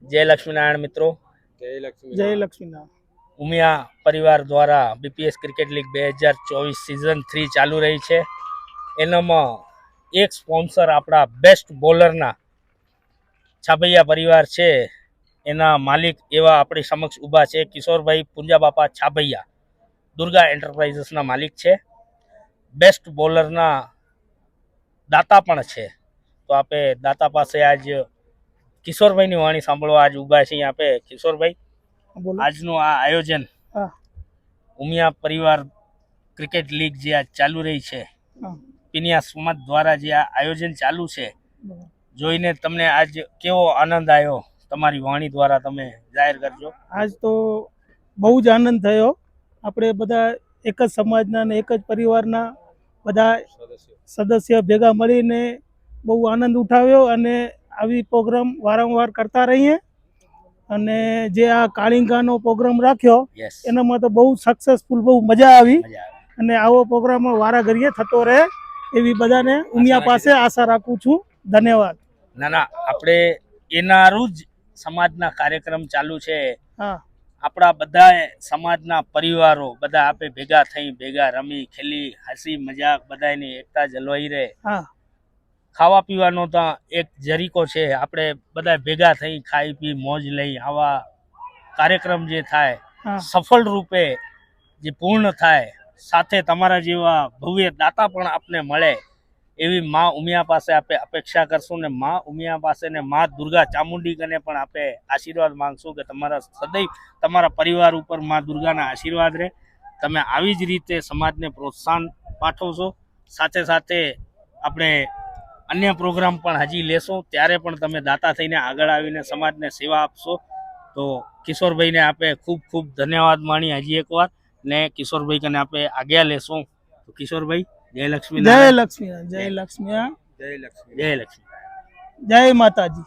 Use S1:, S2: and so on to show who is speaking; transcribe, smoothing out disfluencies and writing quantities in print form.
S1: जय लक्ष्मीनारायण मित्रों,
S2: जय लक्ष्मीनारायण।
S1: उमिया परिवार द्वारा बीपीएस क्रिकेट लीग 2024 सीजन 3 चालू रही है। एनामां एक स्पोन्सर अपना बेस्ट बोलरना छापैया परिवार है। एना मालिक एवा अपनी समक्ष ऊभा है किशोर भाई पुंजा बापा छापैया, दुर्गा एंटरप्राइजेसना मालिक है। बेस्ट बोलरना दाता पण है। तो आपे दाता पासे आज किशोर भाई वाणी सांभळवा आज ऊभा छे। यहाँ पे किशोर भाई, આજનું આ આયોજન ઉમિયા પરિવાર ક્રિકેટ લીગ જે આ ચાલુ રહી છે, પિનિયા સમાજ દ્વારા જે આ આયોજન ચાલુ છે, જોઈને તમને આજ કેવો આનંદ આવ્યો? તમારી વાણી દ્વારા તમે જાહેર કરજો।
S2: આજ તો બહુ જ આનંદ થયો। આપણે બધા એક જ સમાજના અને એક જ પરિવારના બધા સદસ્ય ભેગા મળીને બહુ આનંદ ઉઠાવ્યો અને આવી પ્રોગ્રામ વારંવાર કરતા રહીએ। અને જે આ કાળિંગાનો પ્રોગ્રામ રાખ્યો એનામાં તો બહુ સક્સેસફુલ, બહુ મજા આવી। અને આવો પ્રોગ્રામ વારા ઘડીએ થતો રહે એવી બધાને ઉમિયા પાસે આશા રાખું છું। ધન્યવાદ।
S1: ના ના, આપણે એનારું જ સમાજના કાર્યક્રમ ચાલુ છે। આપણા બધા સમાજના પરિવારો બધા આપે ભેગા થઈ, ભેગા રમી ખેલી, હસી મજાક બધાની એકતા જળવાઈ રહે। ખાવા પીવાનો તો એક જરીકો છે। આપણે બધા ભેગા થઈ ખાઈ પી મોજ લઈ આવા કાર્યક્રમ જે થાય સફળ રૂપે જે પૂર્ણ થાય, સાથે તમારા જેવા ભવ્ય દાતા પણ આપને મળે એવી માં ઉમિયા પાસે આપે અપેક્ષા કરશું। ને માં ઉમિયા પાસે ને માં દુર્ગા ચામુંડી કને પણ આપે આશીર્વાદ માંગશું કે તમારા સદૈવ તમારા પરિવાર ઉપર માં દુર્ગાના આશીર્વાદ રહે। તમે આવી જ રીતે સમાજને પ્રોત્સાહન પાઠવશો। સાથે સાથે આપણે अन्य प्रोग्राम पण हजी लेशो, त्यारे पण तमे दाता थईने आगळ आवीने समाजने सेवा आपशो। तो किशोर भाई ने आपे खूब खूब धन्यवाद माणी हजी एक बार ने किशोर भाई कने आपे आज्ञा लेशो। तो किशोर भाई, जय लक्ष्मी,
S2: जय लक्ष्मी, जय लक्ष्मी,
S1: जय लक्ष्मी, जय लक्ष्मी,
S2: जय माताजी।